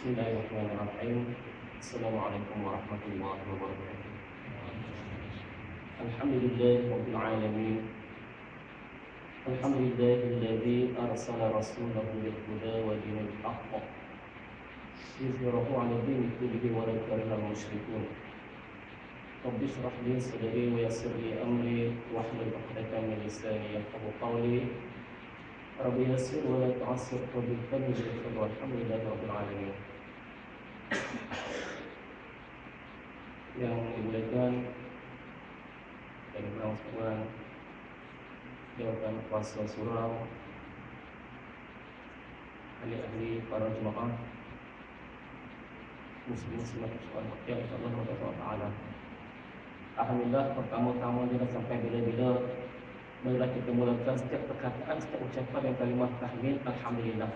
Bismillahirrahmanirrahim. Assalamualaikum warahmatullahi wabarakatuh. Alhamdulillahirabbil alamin. Alhamdulillahilladzi arsala rasulahu bil huda wa dinil haqq liyudhhirahu 'ala dini kullihi wa law karihal musyrikun. Rabbi shrah li sadri wa yassir li amri wahlul 'uqdatam min lisani yafqahu qawli. Rabbi yassir wa la tu'assir wa bil fadli walhamdulillahirabbil alamin. Yang dimuliakan dan berangkat jawatan puasa surau, ahli-ahli para jemaah muslim-muslimat yang insyaallah taala. Alhamdulillah, pertama-tama dia sampai bila-bila marilah kita mulakan setiap perkataan, setiap ucapan yang kalimah tahmid alhamdulillah.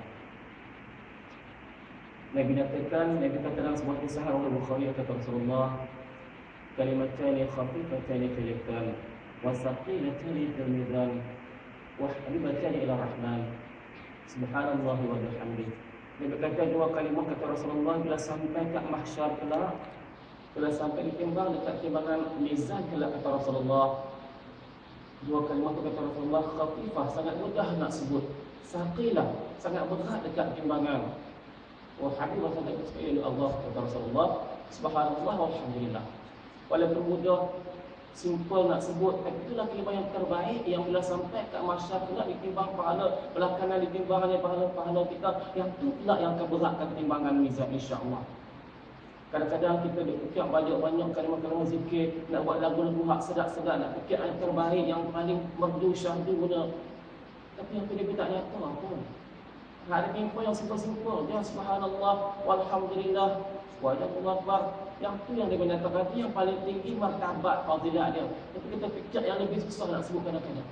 Nabi nyatakan, Nabi kata dalam sebuah kisah oleh Bukhari, kata Rasulullah, kalimatani khafifatani fil lisan wa thaqilatani fil mizan wa habibatani ila rahman subhanallah wa bihamdih. Nabi kata dua kalimah, kata Rasulullah, bila sampai ke mahsyar kelak, bila sampai ditimbang dekat timbangan mizan kelak, kata Rasulullah, dua kalimah itu, kata Rasulullah, khafifah, sangat mudah nak sebut, thaqilah, sangat berat dekat timbangan, wa habibah, sangat kesukaan Allah, kata Rasulullah, subhanallah walhamdulillah. Walaupun mudah, simple nak sebut, tapi itulah kalimah yang terbaik yang bila sampai kat mahsyar kelak ditimbang pahala, belah kanan ditimbangannya pahala-pahala kita, yang tu pula yang akan beratkan timbangan mizan insya-Allah. Kadang-kadang kita duk fikir banyak-banyak kalimah-kalimah zikir, nak buat lagu-lagu hak sedap-sedap, nak fikir yang terbaik, yang paling merdu syahdu guna. Tapi yang tu dia tak nyata pun. Ada info yang simple-simple, dia subhanallah walhamdulillah wallahu akbar. Yang tu yang dia menyatakan yang paling tinggi martabat fadilah dia. Tapi kita fikir yang lebih susah nak sebut kadang-kadang.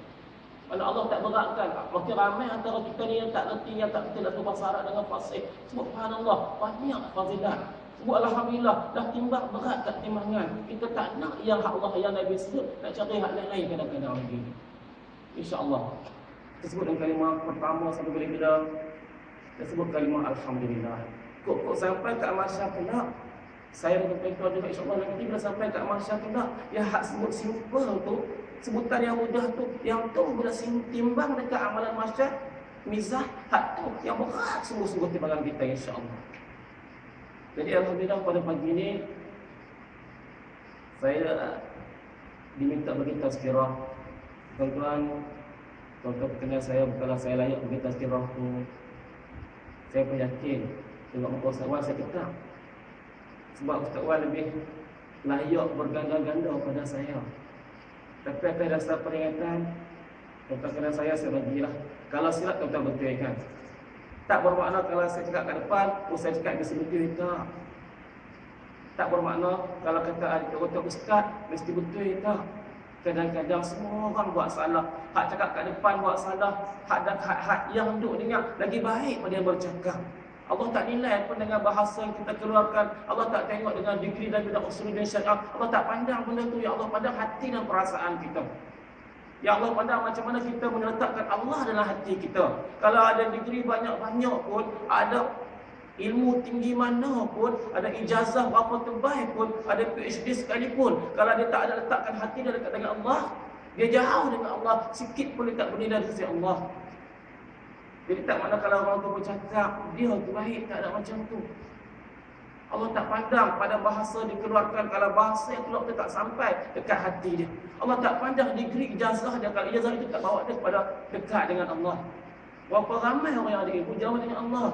Kalau Allah tak beratkan, makin ramai antara kita ni yang tak reti, yang tak betul nak bahasa Arab dengan fasih. Sebut subhanallah, banyak fadilah. Sebut alhamdulillah, dah timbang berat kat timbangan. Kita tak nak yang hak Allah yang Nabi sebut, nak cari hak lain kadang-kadang lagi. Insya-Allah. Kita sebut dengan kalimah pertama sampai bila-bila. Kita sebut kalimah alhamdulillah. Kok sampai kat mahsyar kelak, saya berkata juga insya-Allah nanti bila sampai kat mahsyar kelak, ya hak sebut simple tu, sebutan yang mudah tu, yang tu bila timbang dekat amalan mahsyar, mizan, hak tu yang berat sungguh-sungguh timbangan kita insya-Allah. Jadi alhamdulillah pada pagi ini saya diminta bagi tazkirah. Tuan-tuan kenal saya, bukanlah saya layak bagi tazkirah tu. Saya pun yakin dengan Ustaz Wan saya kata, sebab Ustaz Wan lebih layak berganda-ganda pada saya. Tapi atas dasar peringatan, tuan-tuan kenal saya bagilah. Kalau silap tuan-tuan betulkan. Tak bermakna kalau saya cakap kat depan, saya cakap mesti betul, tak. Tak bermakna kalau kata Ustaz mesti betul, tak. Kadang-kadang semua orang buat salah. Hak cakap kat depan buat salah, hak yang duduk dengar lagi baik pada yang bercakap. Allah tak nilai pun dengan bahasa yang kita keluarkan. Allah tak tengok dengan degree dan bidang usul dan syariah. Allah tak pandang benda tu. Ya Allah pandang hati dan perasaan kita. Ya Allah pandang macam mana kita meletakkan Allah dalam hati kita. Kalau ada degree banyak-banyak pun, ada ilmu tinggi mana pun, ada ijazah berapa terbaik pun, ada PhD sekalipun, kalau dia tak ada letakkan hati dia dekat dengan Allah, dia jauh dengan Allah, sikit pun dia tak bernilai di sisi Allah. Jadi tak makna kalau orang tu bercakap dia tu baik, tak ada macam tu. Allah tak pandang pada bahasa dikeluarkan, kalau bahasa yang keluar tu tak sampai dekat hati dia. Allah tak pandang degree ijazah dia, kalau ijazah itu tak bawa dia kepada dekat dengan Allah. Berapa ramai orang yang ada ilmu jauh dengan Allah.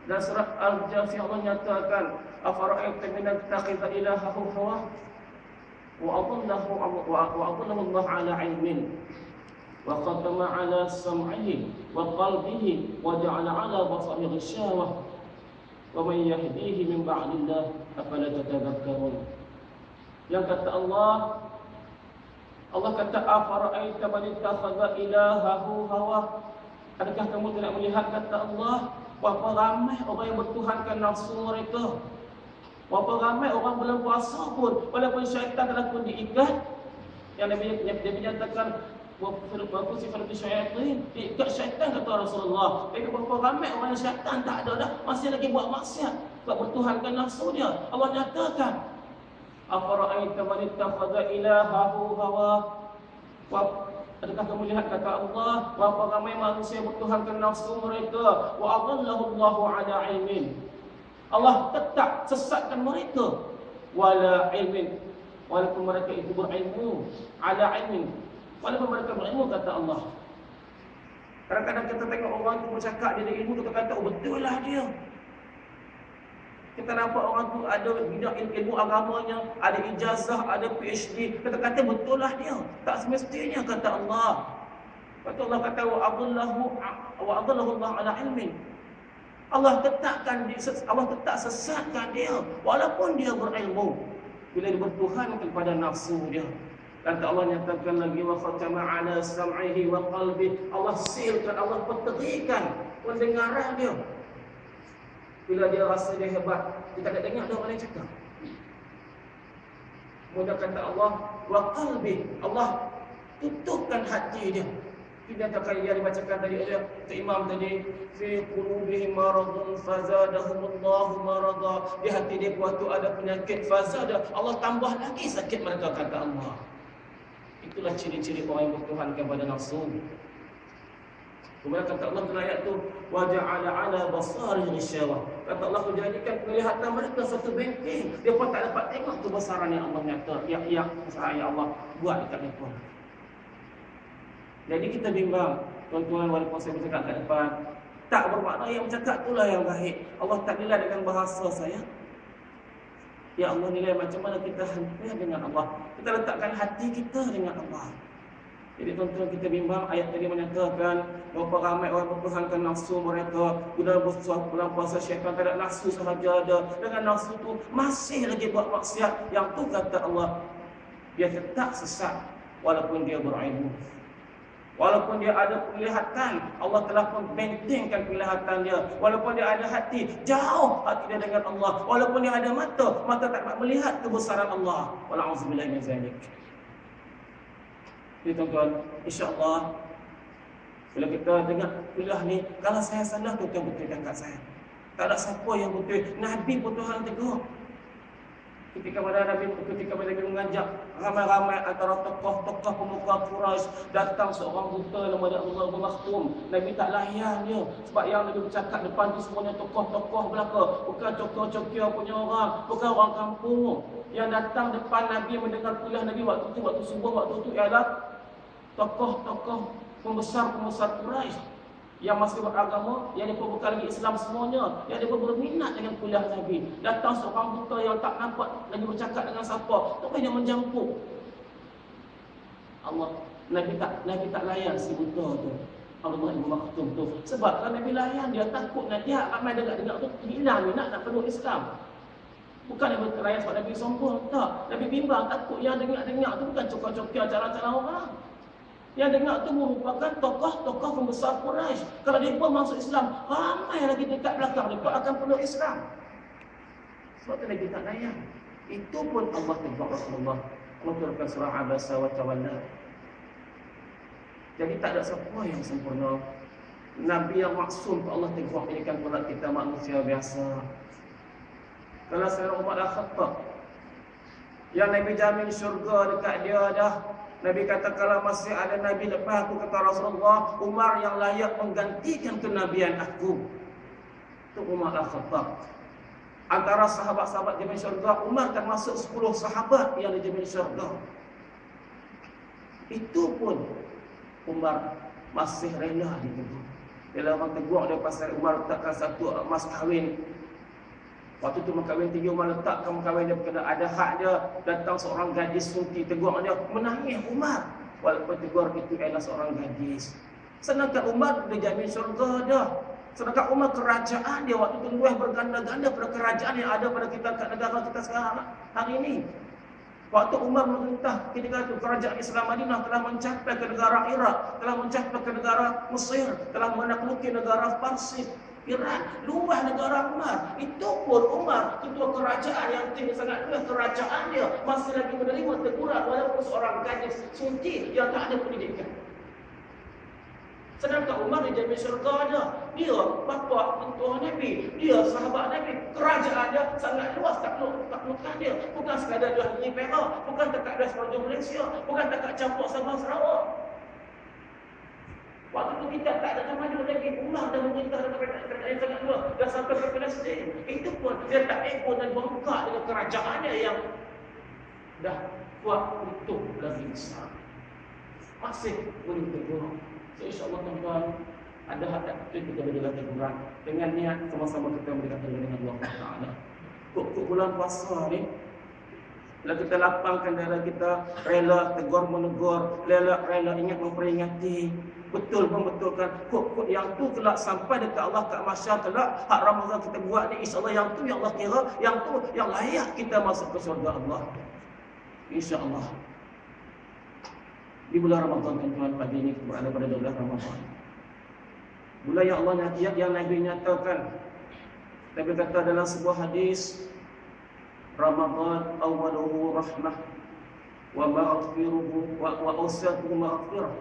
Dan surat Al-Jasiyah Allah nyatakan, afara'aita man ittakhadha ilahahu hawa wa adallahu Allah ala ilmin wa khatama ala sam'ihi wa qalbihi wa ja'ala ala basarihi ghishawah wa man yahdihi min ba'dillah afala tatadhakkarun. Yang kata Allah kata afara'aita man ittakhadha ilahahu hawa, adakah kamu tidak melihat, kata Allah, berapa ramai orang yang bertuhankan nafsu mereka. Berapa ramai orang bulan puasa pun, walaupun syaitan telah pun diikat, yang Nabi nyatakan Wafusi fardi syaitan, diikat syaitan kata Rasulullah. Tapi berapa ramai orang yang syaitan tak ada dah, masih lagi buat maksiat, buat bertuhankan nafsu dia. Allah nyatakan, afara'aita man ittakhadha ilahahu hawa. Adakah kamu lihat kata Allah, berapa ramai manusia bertuhankan nafsu mereka, wa adallahu Allahu ala ilmin. Allah tetap sesatkan mereka wala ilmin, walaupun mereka itu berilmu, ala ilmin, walaupun mereka berilmu kata Allah. Kadang-kadang kita tengok orang tu bercakap dia ada ilmu, kita kata oh betul lah dia. Kita nampak orang tu ada bidang ilmu agamanya, ada ijazah, ada PhD, kita kata betul lah dia. Tak semestinya kata Allah. Kata Allah kata wa adallahu Allah ala ilmin. Allah tetapkan dia, Allah tetap sesatkan dia walaupun dia berilmu bila dia bertuhan kepada nafsu dia. Dan Allah nyatakan lagi wa khatama ala sam'ihi wa qalbi. Allah sealkan, Allah peterikan pendengaran dia. Bila dia rasa dia hebat, kita tak dengar dia orang lain cakap. Kemudian kata Allah wa qalbi, Allah tutupkan hati dia. Dia kata yang dibacakan tadi ada imam tadi, fi qulubihim maradun fazadahumullahu marada. Di hati dia waktu ada penyakit, fazada, Allah tambah lagi sakit mereka kata Allah. Itulah ciri-ciri orang yang bertuhankan pada nafsu. Kemudian kata Allah dalam ayat tu, wa ja'ala 'ala basarihi ghishawah. Kata Allah menjadikan penglihatan mereka satu benteng. Dia pun tak dapat tengok kebesaran yang Allah nyata. Ya kebesaran yang Allah buat dekat mereka. Jadi kita bimbang, tuan-tuan, walaupun saya bercakap kat depan, tak bermakna yang bercakap itulah yang baik. Allah tak nilai dengan bahasa saya. Ya Allah nilai macam mana kita hampir dengan Allah. Kita letakkan hati kita dengan Allah. Jadi tuan-tuan, kita bimbang ayat tadi menyatakan berapa ramai orang bertuhankan nafsu mereka. Sudah bulan puasa syaitan tak ada nafsu sahaja ada. Dengan nafsu tu masih lagi buat maksiat. Yang tu kata Allah, dia tetap sesat walaupun dia berilmu. Walaupun dia ada penglihatan, Allah telah membentengkan penglihatan dia. Walaupun dia ada hati, jauh hati dia dengan Allah. Walaupun dia ada mata, mata tak dapat melihat kebesaran Allah. Wala'udzubillahi min zalik. Jadi tuan-tuan, insya-Allah bila kita dengar kuliah ni, kalau saya salah, tuan-tuan betulkan kat saya. Tak ada siapa yang betul. Nabi pun Tuhan tegur. Ketika Nabi mengajak ramai-ramai antara tokoh-tokoh pemuka Quraisy, datang seorang buta nama dia Abdullah bin Maktum. Nabi tak layan dia, sebab yang Nabi bercakap depan tu semuanya tokoh-tokoh belaka, bukan cokor-cokor punya orang, bukan orang kampung. Yang datang depan Nabi mendengar kuliah Nabi waktu subuh waktu tu ialah tokoh-tokoh pembesar-pembesar Quraisy yang masih beragama, yang dia bukan lagi Islam semuanya, yang dia berminat dengan kuliah Nabi. Datang seorang buta yang tak nampak lagi bercakap dengan siapa, tapi dia menjampuk. Nabi tak layan si buta tu, Abdullah bin Maktum tu. Sebab kalau Nabi layan, dia takut nanti ramai dengar tu hilang minat nak peluk Islam. Bukan Nabi layan sebab Nabi sombong, tak. Nabi bimbang, takut yang dengar tu bukan cokor-cokor cara-cara orang. Yang dengar tu merupakan tokoh-tokoh pembesar Quraisy. Kalau dia pun masuk Islam, ramai lagi dekat belakang mereka akan peluk Islam. Sebab tu Nabi tak layan. Itu pun Allah tegur Rasulullah. Allah turunkan surah Abasa wa Tawalla. Jadi tak ada siapa yang sempurna. Nabi yang maksum Allah tegur, ini kan pula kita manusia biasa. Kalau saya Umar Al-Khattab, yang Nabi jamin syurga dekat dia dah. Nabi kata kalau masih ada Nabi lepas aku, kata Rasulullah, Umar yang layak menggantikan kenabian aku. Itu Umar Al-Khattab. Antara sahabat-sahabat jamin syurga, Umar termasuk 10 sahabat yang dijamin syurga. Itu pun Umar masih rela ditegur. Bila orang tegur dia pasal Umar letakkan satu emas kahwin. Waktu tu makawin tinggi, Umar letakkan makawin dia kena ada hak dia. Datang seorang gadis suki tegur dia, menangis Umar. Walaupun tegur itu adalah seorang gadis. Sedangkan Umar dia jamin syurga dah. Sedangkan Umar kerajaan dia waktu itu luas berganda-ganda pada kerajaan yang ada pada kita kat negara kita sekarang hari ini. Waktu Umar memerintah ketika itu, kerajaan Islam Madinah telah mencapai ke negara Iraq, telah mencapai ke negara Mesir, telah menakluki negara Parsi. Iran, luas negara Umar. Itu pun Umar, ketua kerajaan yang tinggi sangat luas kerajaan dia, masih lagi menerima teguran walaupun seorang gadis suci yang tak ada pendidikan. Sedangkan Umar dijamin syurga ada. Dia bapa ketua Nabi, dia sahabat Nabi, kerajaan dia sangat luas, taklukan dia. Bukan sekadar dia di Perak, bukan dekat dia sepanjang Malaysia, bukan dekat campur Sabah Sarawak. Waktu itu kita tak ada maju lagi. Umar dah memerintah dengan kerajaan yang sangat luas. Dah sampai ke Palestin. Itu pun dia tak ikut dan bongkak dengan kerajaannya yang dah kuat untuk lagi besar. Masih boleh tegur. So, insyaAllah tuan-tuan, ada hadap itu kita berikan teguran. Dengan niat sama-sama kita memberikan teguran dengan Allah Ta'ala. Kok bulan puasa ni, bila kita lapangkan dada kita, rela tegur menegur, rela ingat memperingati, betul membetulkan kok yang tu kelak sampai dekat Allah kat mahsyar kelak hak Ramadan kita buat ni, insya-Allah yang tu yang Allah kira, yang tu yang layak kita masuk ke syurga Allah, insya-Allah. Di bulan Ramadan tuan-tuan, pagi ini berada pada bulan Ramadan, bulan yang Allah yang Nabi nyatakan. Nabi kata dalam sebuah hadis, Ramadan awaluhu rahmah wa maghfiruhu wa awsatuhu maghfirah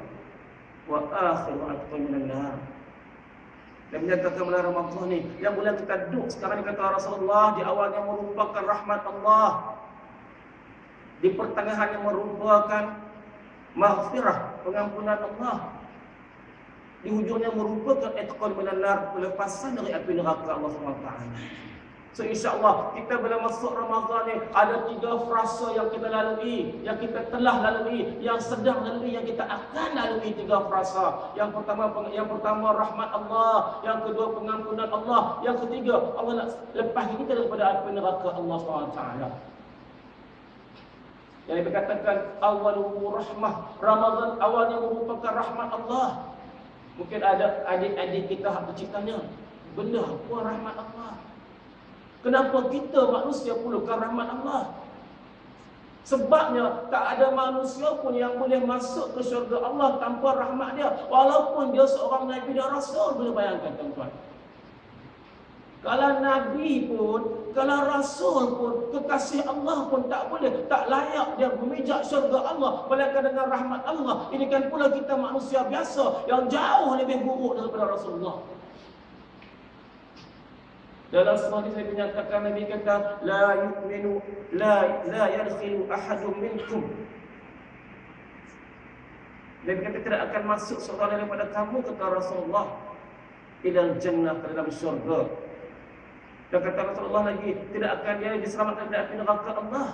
wa akhiru atqa minan nar. Dan menyatakan bulan Ramadan ni yang bulan kita duduk sekarang ni, kata Rasulullah, di awalnya merupakan rahmat Allah, di pertengahannya merupakan maghfirah, pengampunan Allah, di hujungnya merupakan atqa minan nar, pelepasan dari api neraka Allah SWT. So insya-Allah kita bila masuk Ramadan ni ada 3 frasa yang kita lalui, yang kita telah lalui, yang sedang lalui, yang kita akan lalui. 3 frasa. Yang pertama rahmat Allah, yang kedua pengampunan Allah, yang ketiga Allah nak lepas kita daripada api neraka Allah SWT. Yang dikatakan awaluhu rahmah, Ramadan awalnya merupakan rahmat Allah. Mungkin ada adik-adik kita hak bercitanya, benda apa rahmat Allah? Kenapa kita manusia perlukan rahmat Allah? Sebabnya tak ada manusia pun yang boleh masuk ke syurga Allah tanpa rahmat dia. Walaupun dia seorang Nabi dan Rasul. Boleh bayangkan tuan-tuan, kalau Nabi pun, kalau Rasul pun, kekasih Allah pun tak boleh, tak layak dia memijak syurga Allah melainkan dengan rahmat Allah. Ini kan pula kita manusia biasa yang jauh lebih buruk daripada Rasulullah. Dalam sebuah hadis Nabi menyatakan, Nabi kata, la yu'minu la yadkhilu ahadun minkum. Nabi kata tidak akan masuk seorang daripada kamu, kata Rasulullah, ilal jannah, ke dalam syurga. Dan kata Rasulullah lagi, tidak akan dia diselamatkan dari api neraka Allah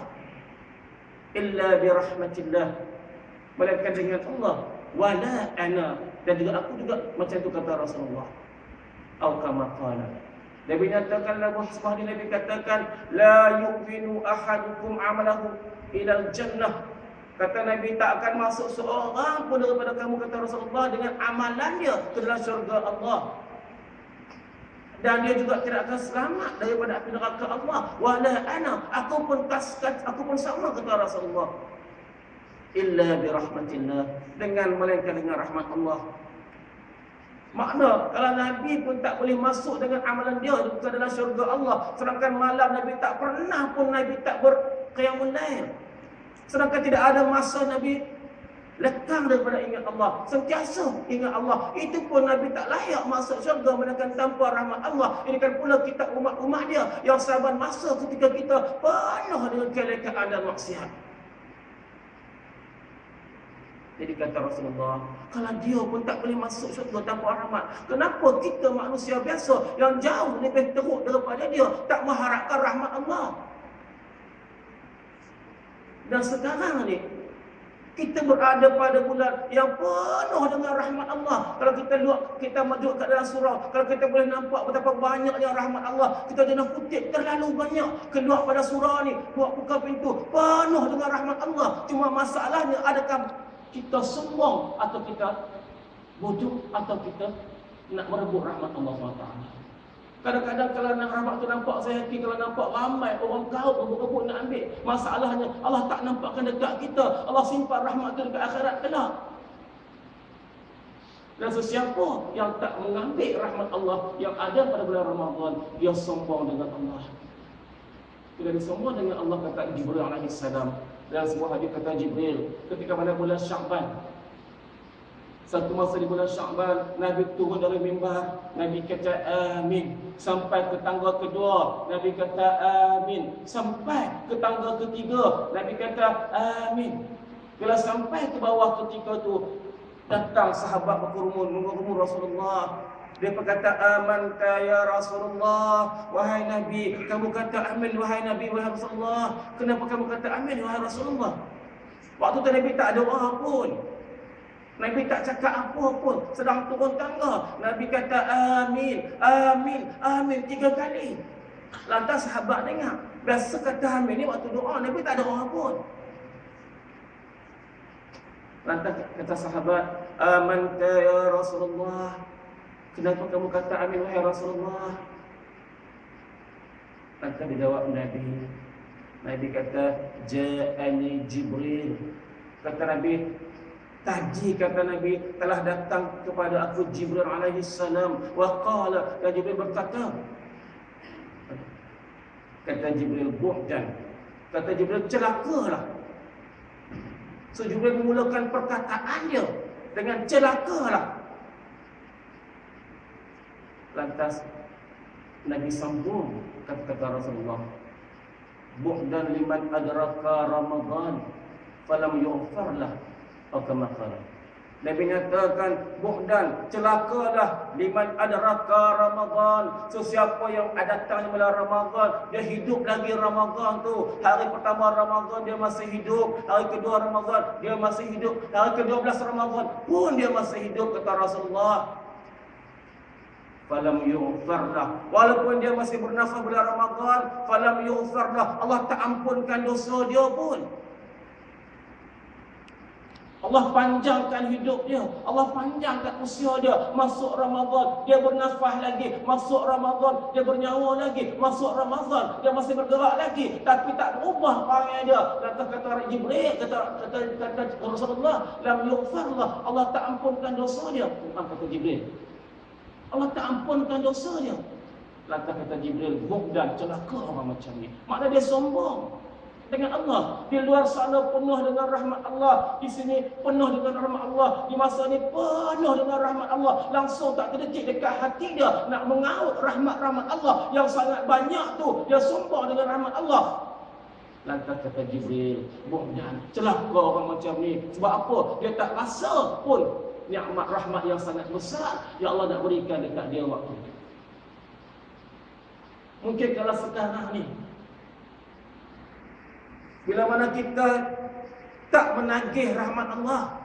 illa bi rahmatillah, melainkan dengan Allah, wala ana, dan juga aku juga, macam itu kata Rasulullah. Atau kama qala, Nabi nyatakan dalam sebuah hadis, Nabi katakan, la yu'minu ahadukum amalahu ilal jannah. Kata Nabi, tak akan masuk seorang pun daripada kamu, kata Rasulullah, dengan amalan dia ke dalam syurga Allah. Dan dia juga tidak akan selamat daripada api neraka Allah. Wala ana, aku pun sama, kata Rasulullah. Illa bi rahmatillah, dengan melainkan dengan rahmat Allah. Makna kalau Nabi pun tak boleh masuk dengan amalan dia ke dalam syurga Allah, sedangkan malam Nabi tak pernah pun Nabi tak berqiyamul lail, sedangkan tidak ada masa Nabi lekang daripada ingat Allah, sentiasa ingat Allah, itu pun Nabi tak layak masuk syurga melainkan tanpa rahmat Allah. Ini kan pula kita umat-umat dia yang saban masa ketika kita penuh dengan kelekaan dan maksiat. Jadi kata Rasulullah, kalau dia pun tak boleh masuk syurga tanpa rahmat, kenapa kita manusia biasa yang jauh lebih teruk daripada dia tak mengharapkan rahmat Allah? Dan sekarang ni kita berada pada bulan yang penuh dengan rahmat Allah. Kalau kita masuk kat dalam surau, kalau kita boleh nampak betapa banyaknya rahmat Allah, kita jangan kutip terlalu banyak keluar pada surau ni, buat buka pintu penuh dengan rahmat Allah. Cuma masalahnya, adakah kita sombong atau kita bodoh atau kita nak merebut rahmat Allah SWT? Kadang-kadang kalau nak rahmat tu nampak saya happy, kalau nampak ramai orang kau berebut nak ambil. Masalahnya Allah tak nampakkan dekat kita. Allah simpan rahmat tu dekat akhirat kelak. Dan sesiapa yang tak mengambil rahmat Allah yang ada pada bulan Ramadan, dia sombong dengan Allah. Bila dia sombong dengan Allah, kata Jibril alaihissalam dalam sebuah hadis, kata Jibril ketika pada bulan Sya'ban, satu masa di bulan Sya'ban, Nabi turun dari mimbar, Nabi kata amin. Sampai ke tangga kedua, Nabi kata amin. Sampai ke tangga ketiga, Nabi kata amin. Bila sampai ke bawah ketika tu, datang sahabat berkerumun mengerumun Rasulullah. Dia berkata, amanta ya Rasulullah, wahai Nabi. Kamu kata amin wahai Nabi, wahai Rasulullah. Kenapa kamu kata amin wahai Rasulullah? Waktu tu Nabi tak ada doa pun, Nabi tak cakap apa pun, sedang turun tangga, Nabi kata amin, amin, amin 3 kali. Lantas sahabat dengar, biasa kata amin ni waktu doa, Nabi tak ada doa pun. Lantas kata sahabat, amanta ya Rasulullah, kenapa kamu kata amin wahai Rasulullah? Lantas dijawab Nabi kata, ja'ani Jibril. Kata Nabi, tadi kata Nabi, telah datang kepada aku Jibril alaihi salam, wa qala, dan Jibril berkata, kata Jibril, buhdan, kata Jibril, celakalah. So Jibril memulakan perkataannya dengan celakalah. Lantas Nabi sambung kata Rasulullah, buhdan liman adraka Ramadan falam yughfar lah. Nabi nyatakan, buhdan, celakalah liman adraka Ramadan. Sesiapa yang datang bulan Ramadan, dia hidup lagi Ramadan tu. Hari pertama Ramadan dia masih hidup, hari kedua Ramadan dia masih hidup, hari ke-12 Ramadan pun dia masih hidup, kata Rasulullah. Falam yughfarlah, walaupun dia masih bernafas bulan Ramadan, falam yughfarlah, Allah tak ampunkan dosa dia pun. Allah panjangkan hidup dia, Allah panjangkan usia dia. Masuk Ramadan dia bernafas lagi, masuk Ramadan dia bernyawa lagi, masuk Ramadan dia masih bergerak lagi, tapi tak berubah perangai dia. Kata Jibril, kata Rasulullah, lam yughfarlah, Allah tak ampunkan dosa dia. Kata Jibril, Allah tak ampunkan dosa dia. Lantas kata Jibril, buhdan, celaka orang macam ni. Maknanya dia sombong dengan Allah. Di luar sana penuh dengan rahmat Allah, di sini penuh dengan rahmat Allah, di masa ni penuh dengan rahmat Allah. Langsung tak terdetik dekat hati dia nak mengaut rahmat-rahmat Allah yang sangat banyak tu. Dia sombong dengan rahmat Allah. Lantas kata Jibril, buhdan, celaka orang macam ni. Sebab apa? Dia tak rasa pun nikmat rahmat yang sangat besar yang Allah nak berikan dekat dia waktu itu. Mungkin kalau sekarang ni, bila mana kita tak menagih rahmat Allah,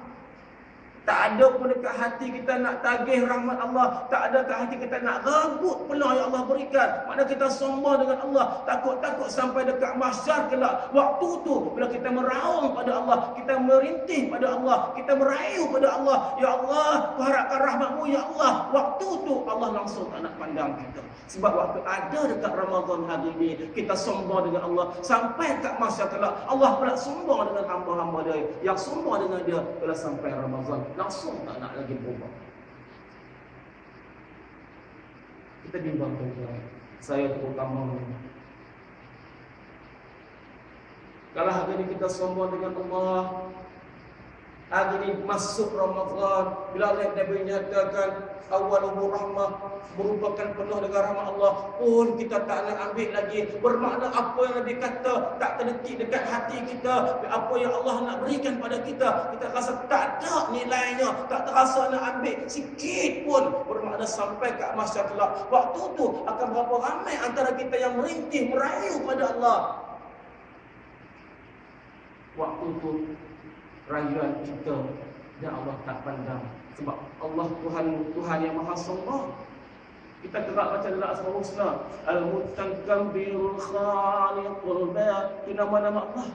tak ada pun dekat hati kita nak tagih rahmat Allah, tak ada dekat hati kita nak rebut peluang yang Allah berikan, maknanya kita sombong dengan Allah, takut-takut sampai dekat mahsyar kelak. Waktu tu bila kita meraung pada Allah, kita merintih pada Allah, kita merayu pada Allah, ya Allah, aku harapkan rahmat-Mu ya Allah. Waktu tu Allah langsung tak nak pandang kita. Sebab waktu ada dekat Ramadan hari ini, kita sombong dengan Allah, sampai kat mahsyar kelak Allah pula sombong dengan hamba-hamba dia yang sombong dengan dia. Bila sampai Ramadan langsung tak nak lagi berubah. Kita bimbang tuan-tuan, saya terutama, kalau hari ini kita sombong dengan Allah, hari ini masuk Ramadan, bila Allah Nabi nyatakan awaluhu rahmah, merupakan penuh dengan rahmat Allah, pun kita tak nak ambil lagi. Bermakna apa yang Nabi kata tak terdetik dekat hati kita, apa yang Allah nak berikan pada kita, kita rasa tak ada nilainya, tak terasa nak ambil sikit pun. Bermakna sampai ke mahsyar kelak, waktu tu akan berapa ramai antara kita yang merintih, merayu pada Allah. Waktu tu rayuan kita dan Allah tak pandang. Sebab Allah Tuhan yang Maha Sombong. Kita gerak baca dalam Asmaul Husna, Al-Mutakabbirul Khaliqul Baqi, itu nama-nama Allah.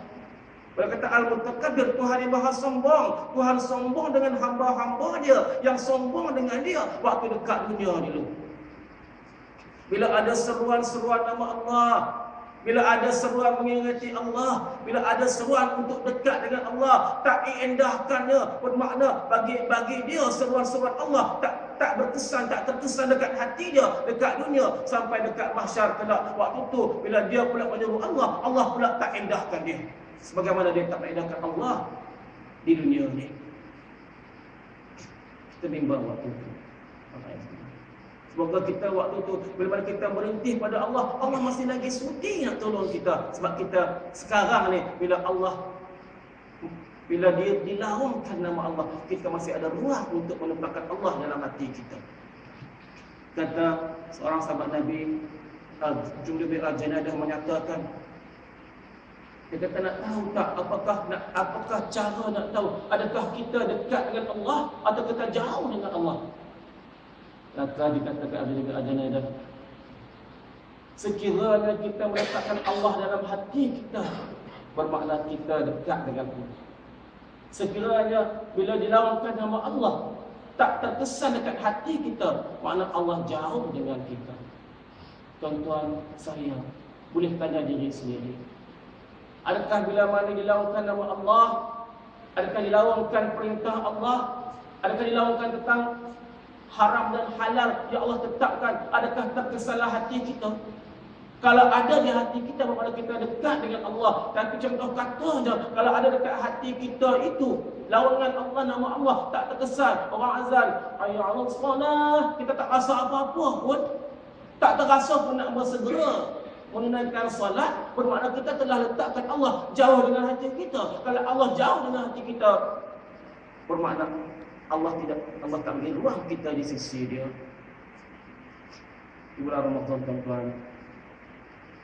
Bila kata Al-Mutakabbir, Tuhan yang Maha Sombong, Tuhan sombong dengan hamba-hamba dia yang sombong dengan dia waktu dekat dunia dulu. Bila ada seruan-seruan nama Allah, Bila ada seruan mengingati Allah, bila ada seruan untuk dekat dengan Allah, tak diendahkannya, bermakna bagi dia seruan-seruan Allah tak berkesan, tak terkesan dekat hati dia, dekat dunia, sampai dekat mahsyar kelak. Waktu tu bila dia pula menyeru Allah, Allah pula tak endahkan dia, sebagaimana dia tak endahkan Allah di dunia ni. Kita bimbang waktu tu. Semoga kita waktu tu, bila kita berhenti pada Allah, Allah masih lagi sudi nak tolong kita. Sebab kita sekarang ni, bila dia dilarungkan nama Allah, kita masih ada ruang untuk menempatkan Allah dalam hati kita. Kata seorang sahabat Nabi, Jundub bin Al-Janadah menyatakan, dia kata, nak tahu tak apakah cara nak tahu adakah kita dekat dengan Allah atau kita jauh dengan Allah? Maka dikatakan Jundub bin Al-Janadah, sekiranya kita meletakkan Allah dalam hati kita, bermakna kita dekat dengan Allah. Sekiranya bila dilaungkan nama Allah tak terkesan dekat hati kita, makna Allah jauh dengan kita. Tuan-tuan saya boleh tanya diri sendiri, adakah bila mana dilaungkan nama Allah, adakah dilaungkan perintah Allah, adakah dilaungkan tentang haram dan halal yang Allah tetapkan, adakah terkesanlah hati kita? Kalau ada di hati kita, bermakna kita dekat dengan Allah. Tapi contoh katanya, kalau ada dekat hati kita itu lawangan Allah, nama Allah tak terkesan, orang azan hayya 'alas salah, kita tak rasa apa-apa pun, tak terasa pun nak bersegera menunaikan salat, bermakna kita telah letakkan Allah jauh dengan hati kita. Kalau Allah jauh dengan hati kita, bermakna Allah tak beri ruang kita di sisi dia. Di bulan Ramadan, tuan-tuan,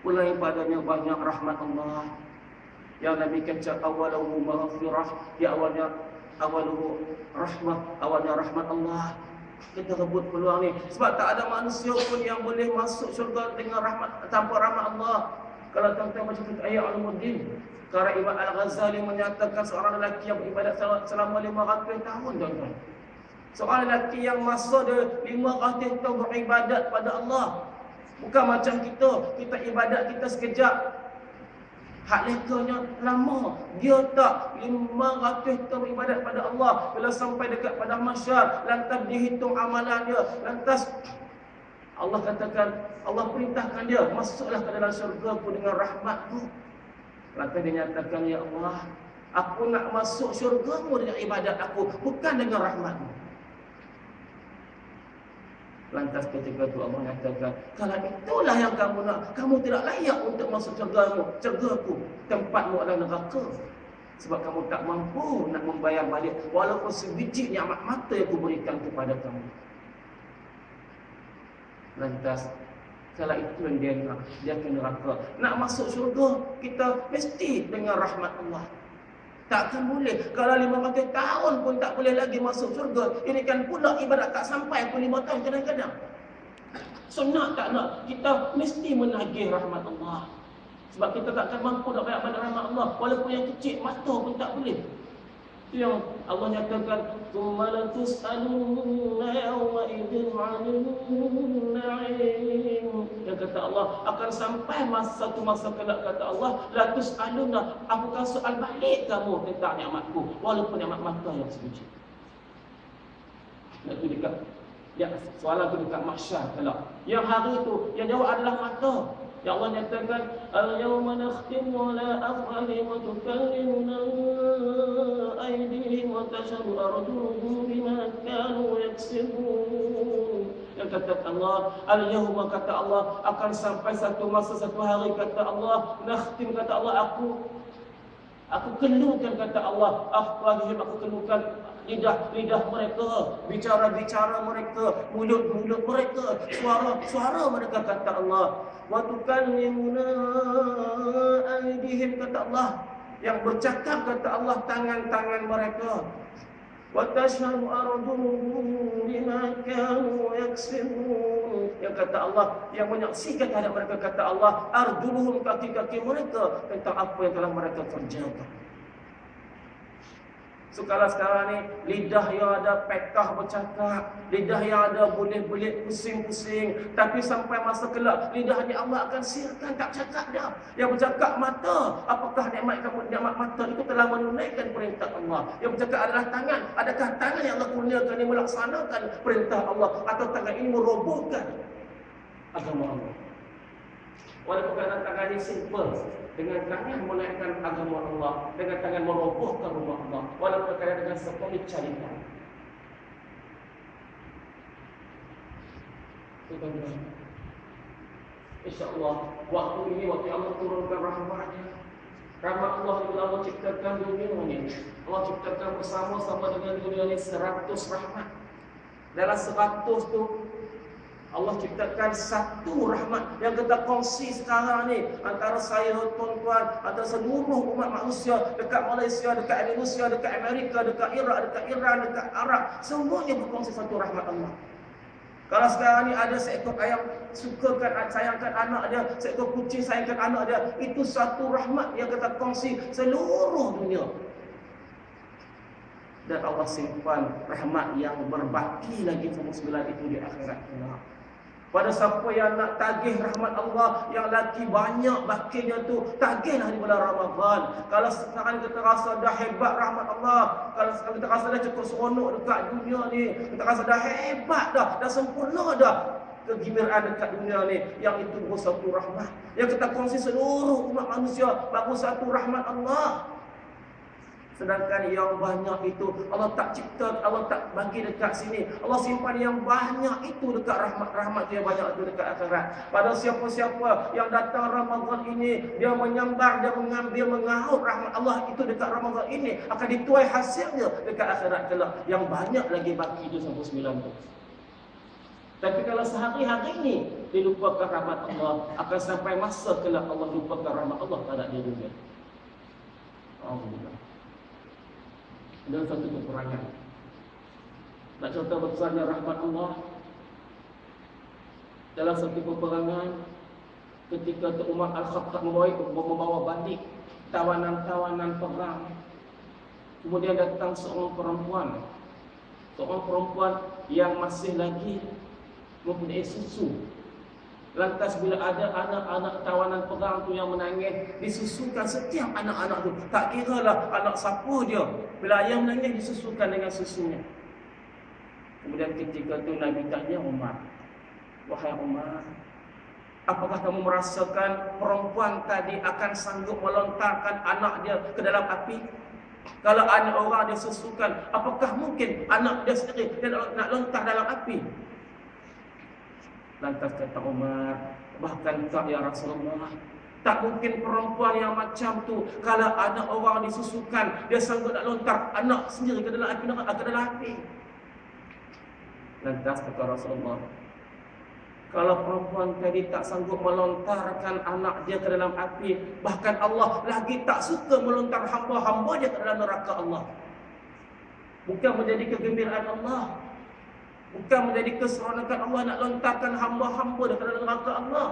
mulai padanya banyak rahmat Allah. Yang Nabi kata awaluhu maghfirah, awaluhu rahmah, awalnya rahmat Allah. Kita rebut peluang ni, sebab tak ada manusia pun yang boleh masuk syurga dengan rahmat tanpa rahmat Allah. Kalau tuan-tuan baca kitab Ihya Ulumuddin, Karya Imam Al-Ghazali menyatakan seorang lelaki yang beribadat selama 500 tahun, tuan-tuan. Seorang lelaki yang masa dia 500 tahun beribadat pada Allah. Bukan macam kita ibadat kita sekejap, hak lekanya lama. Dia tak 500 tahun ibadat pada Allah. Bila sampai dekat pada mahsyar, lantas dihitung amalan dia, lantas Allah katakan, Allah perintahkan dia, masuklah ke dalam syurga-Ku dengan rahmat-Ku. Lantas dia nyatakan, ya Allah, aku nak masuk syurga-Mu dengan ibadat aku, bukan dengan rahmat-Mu. Lantas ketika itu Allah nyatakan, kalau itulah yang kamu nak, kamu tidak layak untuk masuk syurga-Ku. Tempatmu adalah neraka. Sebab kamu tak mampu nak membayar balik walaupun sebiji nikmat mata yang aku berikan kepada kamu. Lantas kalau itu yang dia nak, dia ke neraka. Nak masuk syurga, kita mesti dengan rahmat Allah. Takkan boleh. Kalau 500 tahun pun tak boleh lagi masuk syurga. Ini kan pula ibadat tak sampai pun 5 tahun kadang-kadang. So nak tak nak, kita mesti menagih rahmat Allah. Sebab kita takkan mampu nak bayar pada rahmat Allah. Walaupun yang kecil, mata pun tak boleh. Itu yang Allah nyatakan, "Tsumma latus'alunna yawma idzin 'anil na'im." Yang kata Allah, akan sampai satu masa kelak, kata Allah, latus'alunna, aku akan soal balik kamu tentang nikmatku, walaupun nikmat mata yang sebiji. Itu dekat, ya, soalan itu dekat mahsyar kelak. Yang hari itu yang jawab adalah mata. Ya Allah nyatakan, al-yawma nakhtimu ala afwahihim wa tukallimuna aydihim wa tashhadu arjuluhum bima kanu yaksibun. Yang kata Allah, al-yawma, kata Allah, akan sampai satu masa, satu hari, kata Allah, nakhtim, kata Allah, aku keluhkan, kata Allah, afwahihim, aku keluhkan lidah mereka, bicara mereka, mulut mereka, suara mereka, kata Allah. Wa tukallimuna aydihim, kata Allah, yang bercakap, kata Allah, tangan-tangan mereka. Wa tashhadu arjuluhum bima kanu yaksibun, yang kata Allah, yang menyaksikan terhadap mereka, kata Allah, arjuluhum, kaki-kaki mereka, tentang apa yang telah mereka kerjakan. So kalau sekarang ni lidah yang ada petah bercakap, lidah yang ada belit-belit pusing-pusing, tapi sampai masa kelak lidah ni Allah akan sirkan, tak cakap dah. Yang bercakap mata, apakah nikmat kamu nikmat mata itu telah menunaikan perintah Allah. Yang bercakap adalah tangan, adakah tangan yang Allah kurniakan ini melaksanakan perintah Allah, atau tangan ini merobohkan agama Allah? Walaupun kerana tangan ini simple, dengan tangan menaikkan agama Allah, dengan tangan merobohkan rumah Allah, walaupun kerana dengan sekali carikan. InsyaAllah waktu ini, waktu Allah turunkan rahmatnya, rahmat Allah bila Allah ciptakan dunia ini, Allah ciptakan bersama-sama dengan dunia ini 100 rahmat. Dalam 100 tu Allah ciptakan satu rahmat yang kita kongsi sekarang ni antara saya, tuan-tuan, antara seluruh umat manusia dekat Malaysia, dekat Indonesia, dekat Amerika, dekat Iraq, dekat Iran, dekat Arab, semuanya berkongsi satu rahmat Allah. Kalau sekarang ni ada seekor ayam sukakan, sayangkan anak dia, seekor kucing sayangkan anak dia, itu satu rahmat yang kita kongsi seluruh dunia. Dan Allah simpan rahmat yang berbaki lagi 99 itu di akhirat kelak. Pada siapa yang nak tagih rahmat Allah, yang lagi banyak bakinya tu, tagihlah di bulan Ramadan. Kalau sekarang kita rasa dah hebat rahmat Allah, kalau sekarang kita rasa dah cukup seronok dekat dunia ni, kita rasa dah hebat dah sempurna dah kegembiraan dekat dunia ni, yang itu baru satu rahmat yang kita kongsi seluruh umat manusia, baru satu rahmat Allah. Sedangkan yang banyak itu Allah tak cipta, Allah tak bagi dekat sini. Allah simpan yang banyak itu dekat rahmat yang banyak itu dekat akhirat. Pada siapa-siapa yang datang Ramadan ini, dia menyambar, dia mengambil, mengaut rahmat Allah itu dekat Ramadan ini, akan dituai hasilnya dekat akhirat kelak. Yang banyak lagi baki itu 99 tu. Tapi kalau sehari-hari ini dilupakan rahmat Allah, akan sampai masa kelak Allah lupakan rahmat Allah pada dia dunia. Alhamdulillah. Dan satu kekurangan. Nak contoh besarnya rahmat Allah dalam satu peperangan, ketika Umar Al-Khattab membawa balik tawanan-tawanan perang, kemudian datang seorang perempuan yang masih lagi mempunyai susu. Lantas bila ada anak-anak tawanan perang tu yang menangis, disusukan setiap anak-anak tu. Tak kiralah anak siapa dia, bila ayah menangis disusukan dengan susunya. Kemudian ketika tu Nabi tanya Umar, "Wahai Umar, apakah kamu merasakan perempuan tadi akan sanggup melontarkan anak dia ke dalam api? Kalau anak orang dia susukan, apakah mungkin anak dia sendiri dia nak lontar dalam api?" Lantas kata Umar, "Bahkan tak ya Rasulullah, tak mungkin perempuan yang macam tu, kalau anak orang disusukan, dia sanggup nak lontar anak sendiri ke dalam api. Lantas kata Rasulullah, kalau perempuan tadi tak sanggup melontarkan anak dia ke dalam api, bahkan Allah lagi tak suka melontar hamba-hamba dia ke dalam neraka Allah. Bukan menjadi kegembiraan Allah, bukan menjadi keseronokan Allah nak lontarkan hamba-hamba dia ke dalam neraka Allah.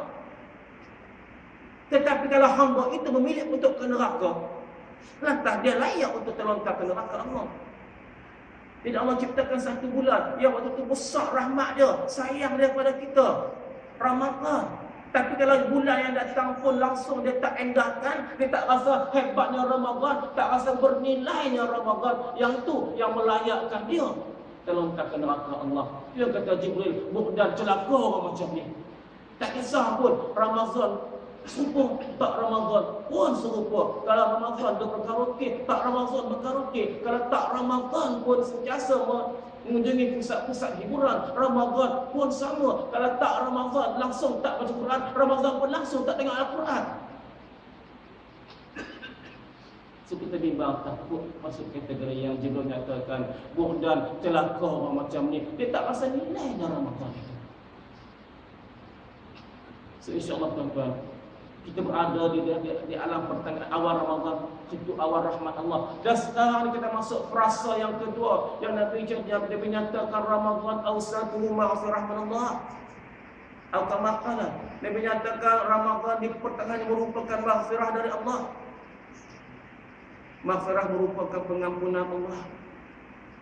Tetapi kalau hamba itu memilih untuk ke neraka, lantas dia layak untuk terlontar ke neraka Allah. Jadi Allah ciptakan satu bulan yang waktu itu besar rahmat dia, sayang dia kepada kita, Ramadan. Tapi kalau bulan yang datang pun langsung dia tak endahkan, dia tak rasa hebatnya Ramadan, tak rasa bernilainya Ramadan, yang tu yang melayakkan dia terlontar ke neraka Allah. Dia kata Jibril, bukan celaka orang macam ni. Tak kisah pun Ramadan serupa, tak Ramadan pun serupa. Kalau Ramadan dia berkaraoke, tak Ramadan berkaraoke. Kalau tak Ramadan pun sentiasa mengunjungi pusat-pusat hiburan. Ramadan pun sama. Kalau tak Ramadan langsung tak baca Quran, Ramadan pun langsung tak tengok Al-Quran. So kita bimbang, takut masuk kategori yang Jibril nyatakan buhdan, celaka orang macam ni. Dia tak rasa nilai dalam Ramadan itu. So insyaAllah tuan-tuan, kita berada di alam pertengahan awal Ramadan, itu awal rahmat Allah. Dan sekarang kita masuk frasa yang kedua, yang Nabi menyatakan Ramadan awsatuhu ma'afirah min Allah. Atau kama qala, Nabi menyatakan Ramadan di pertengahan merupakan maghfirah dari Allah. Maghfirah merupakan pengampunan Allah.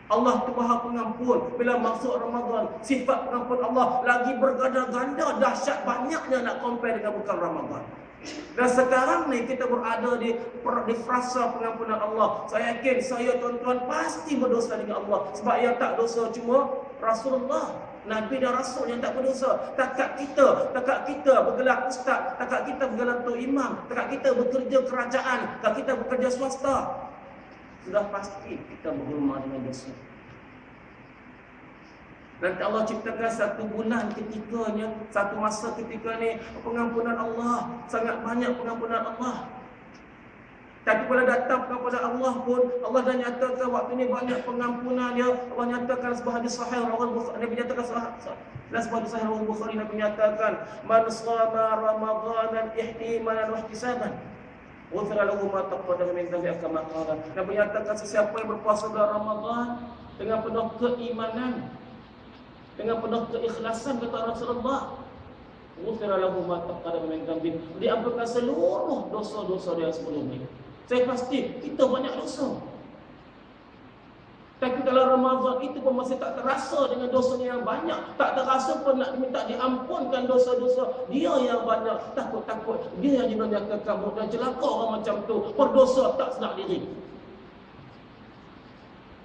Allah itu Maha Pengampun. Bila masuk Ramadan, sifat pengampun Allah lagi berganda-ganda, dahsyat, banyaknya nak compare dengan bukan Ramadan. Dan sekarang ni kita berada di frasa pengampunan Allah. Saya yakin saya tuan-tuan pasti berdosa dengan Allah. Sebab yang tak dosa cuma Rasulullah, Nabi dan Rasul yang tak berdosa. Takat kita bergelar ustaz, takat kita bergelar tok imam, takat kita bekerja kerajaan, takat kita bekerja swasta, sudah pasti kita bergumul dengan dosa. Nanti Allah ciptakan satu bulan ketikanya, satu masa ketika ni pengampunan Allah, sangat banyak pengampunan Allah. Tapi bila datang kepada Allah pun, Allah dah nyatakan waktu ni banyak pengampunan dia. Allah nyatakan sebuah hadis sahih rawal Bukhari, Nabi nyatakan sebuah hadis sahih rawal Bukhari, Nabi nyatakan man shama ramadanan ihtimalan wa ihtisaban ghufira lahu ma taqaddama min dhanbi kama qala. Nabi nyatakan sesiapa yang berpuasa bulan Ramadan dengan penuh keimanan, dengan penuh keikhlasan, kata Rasulullah, ghufira lahu ma taqaddama min dhanbi, diampunkan seluruh dosa-dosa dia sebelumnya. Saya pasti kita banyak dosa. Tapi kalau Ramadan itu pun masih tak terasa dengan dosanya yang banyak, tak terasa pun nak diminta diampunkan dosa-dosa dia yang banyak, takut-takut dia yang dimanjakan kamu dan celaka orang macam tu, berdosa tak sedar diri.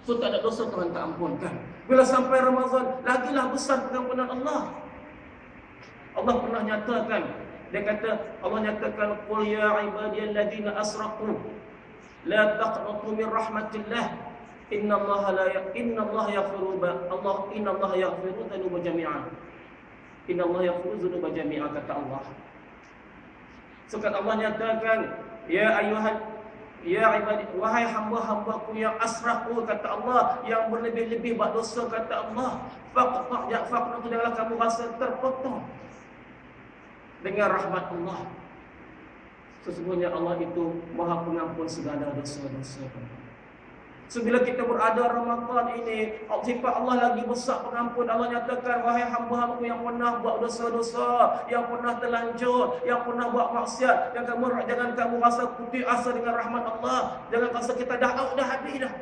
So tak ada dosa Tuhan tak ampunkan. Bila sampai Ramadan, lagilah besar pengampunan Allah. Allah pernah nyatakan, dia kata, Allah nyatakan, qul ya ibadiyalladzina asraqu la taqnatu min rahmatillah innallaha yaghfiru dzunuba jami'an. Innallaha yaghfiru dzunuba jami'an, kata Allah. Sekat Allah nyatakan, ya ibadi, wahai hamba-hambaku yang asraqu, kata Allah, yang berlebih-lebih buat dosa, kata Allah, faqnatu, janganlah kamu rasa terpotong dengan rahmat Allah. Sesungguhnya Allah itu Maha Pengampun segala dosa-dosa. So bila kita berada Ramadan ini, sifat Allah lagi besar pengampun. Allah nyatakan, wahai hamba-hambaku yang pernah buat dosa-dosa, yang pernah terlanjur, yang pernah buat maksiat, jangan kamu rasa putus asa dengan rahmat Allah. Jangan rasa kita dah habis dah.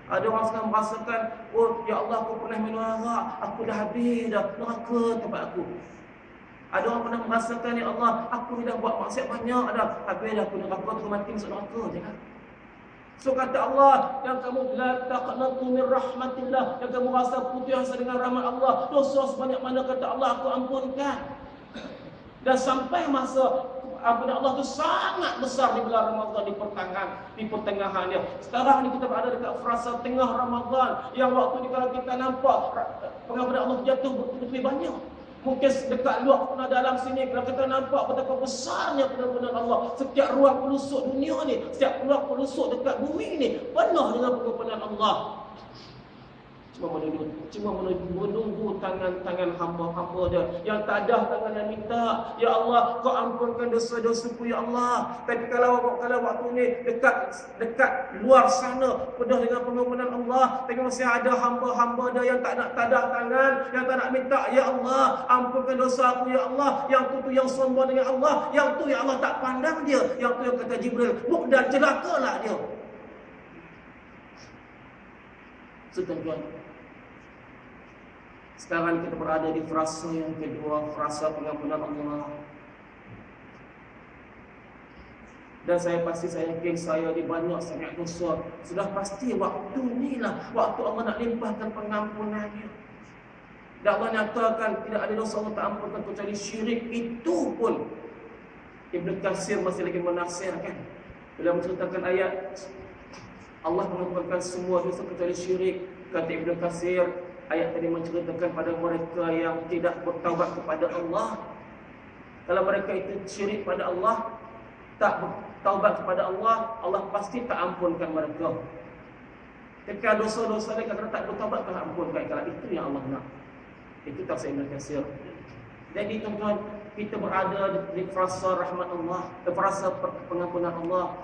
Ada orang sekarang merasakan, oh ya Allah, aku pernah minum arak, aku dah habis dah, neraka tempat aku. Ada orang pernah merasakan, ya Allah, aku dah buat maksiat banyak dah, habis dah aku neraka, aku mati masuk neraka je kan. So kata Allah, yang kamu la taqnatu min rahmatillah, yang kamu rasa putus asa dengan rahmat Allah, dosa sebanyak mana, kata Allah, aku ampunkan. Dan sampai masa ampunan Allah itu sangat besar di bulan Ramadan, di pertengahan dia. Sekarang ni kita berada dekat frasa tengah Ramadan, yang waktu ni kalau kita nampak pengampunan Allah jatuh lebih banyak. Mungkin dekat luar pun dalam sini, kalau kita nampak betapa besarnya pengampunan Allah, setiap ruang pelosok dunia ni, setiap ruang pelosok dekat bumi ni penuh dengan pengampunan Allah. Cuma menunggu tangan-tangan hamba-hamba dia yang tak ada tangan yang minta, ya Allah, kau ampunkan dosa-dosaku, ya Allah. Tapi kalau waktu ni dekat luar sana penuh dengan pengampunan Allah, tapi masih ada hamba-hamba dia yang tak ada tangan, yang tak nak minta, ya Allah, ampunkan dosaku, ya Allah. Yang tu yang sombong dengan Allah, yang tu ya Allah tak pandang dia, yang tu yang kata Jibril, mukdan, celakalah dia. Tuan-tuan, sekarang kita berada di frasa yang kedua, frasa pengampunan Allah. Dan saya yakin saya di banyak sangat dosa. Sudah pasti waktu inilah waktu Allah nak limpahkan pengampunannya. Dan Allah nyatakan tidak ada dosa Allah tak ampunkan kecuali syirik. Itu pun Ibn Katsir masih lagi menafsirkan bila menceritakan ayat Allah mengampunkan semua dosa kecuali syirik. Kata Ibn Katsir, ayat tadi menceritakan pada mereka yang tidak bertaubat kepada Allah. Kalau mereka itu syirik pada Allah, tak bertaubat kepada Allah, Allah pasti tak ampunkan mereka. Ketika dosa-dosa mereka kerana tak bertaubat, tak ampunkan. Kalau itu yang Allah nak. Itu tafsir Ibn Katsir. Jadi tuan-tuan, kita berada di frasa rahmat Allah, di frasa pengampunan Allah.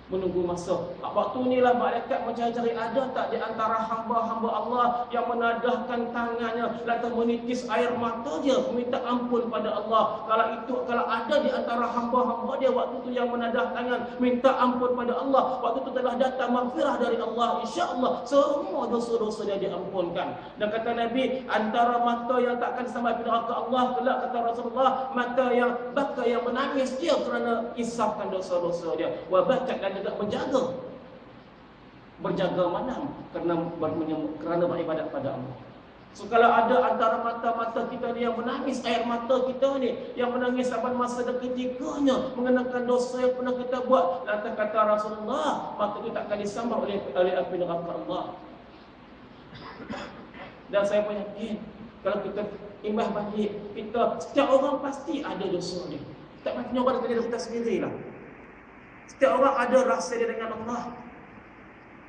menunggu masa. Waktu inilah malaikat mencari ada tak di antara hamba-hamba Allah yang menadahkan tangannya lalu menitis air mata dia meminta ampun pada Allah. Kalau ada di antara hamba-hamba dia waktu itu yang menadah tangan minta ampun pada Allah, waktu itu telah datang maghfirah dari Allah, insya-Allah semua dosa-dosa dia diampunkan. Dan kata Nabi, antara mata yang takkan sampai ke neraka Allah kelak, kata Rasulullah, mata yang baka yang menangis dia kerana isapkan dosa-dosa dia. Wa bakat dan juga berjaga malam kerana beribadat pada Allah. So kalau ada antara mata-mata kita ni yang menangis, air mata kita ni yang menangis sampai masa ketikanya mengenakan dosa yang pernah kita buat, lantas kata Rasulullah, maka itu takkan disambar oleh api neraka Allah. Dan saya pun yakin kalau kita imbas balik, setiap orang pasti ada dosa dia. Tak payah nyoba dengan diri kita sendirilah. Setiap orang ada rasa dia dengan Allah.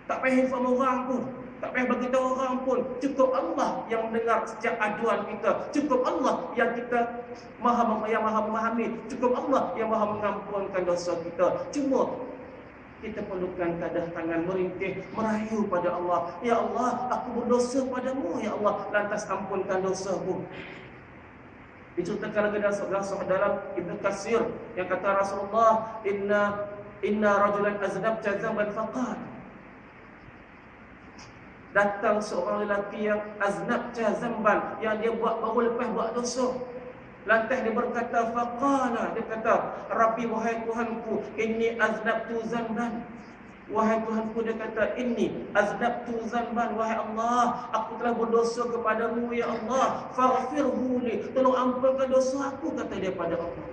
Tak payah inform orang pun, tak payah beritahu orang pun. Cukup Allah yang mendengar setiap aduan kita. Cukup Allah yang kita maha memahami. Cukup Allah yang maha mengampunkan dosa kita. Cuma kita perlukan tadah tangan merintih, merayu pada Allah. Ya Allah, aku berdosa padamu, ya Allah, lantas ampunkan dosaku. Diceritakan lagi dalam Ibnu Katsir yang kata Rasulullah, Inna rajulan aznabta dzamban faqala. Datang seorang lelaki yang aznabta dzamban, yang dia baru lepas buat dosa. Lantas dia berkata faqala, dia kata, Rabbi, wahai Tuhanku, inni aznabtu dzamban. Wahai Tuhanku, dia kata, inni aznabtu dzamban, wahai Allah, aku telah berdosa kepadamu, ya Allah, faghfirhu li, tolong ampunkan dosa aku, kata dia pada Allah.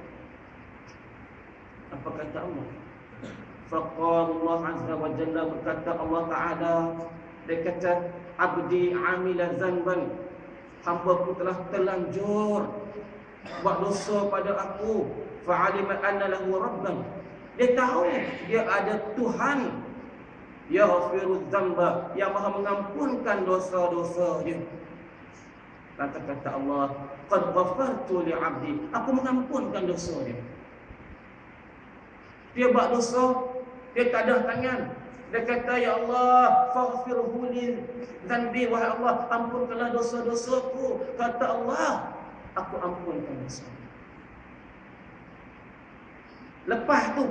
Apa kata Allah? Faqala Allah azza wa jalla, berkata Allah Ta'ala, dia kata, abdi amila zanban, hamba-Ku telah terlanjur buat dosa pada aku, fa'alima anna lahu rabban, dia tahu dia ada Tuhan yaghfiru dzamba, yang maha mengampunkan dosa-dosa dia. Kata Allah, qad ghafartu li 'abdi, aku mengampunkan dosa dia. Dia buat dosa, dia tadah tangan, dia kata, ya Allah, faghfirhu li dzanbi, wahai Allah, ampunkanlah dosa-dosaku. Kata Allah, aku ampunkan dosa. Lepas tu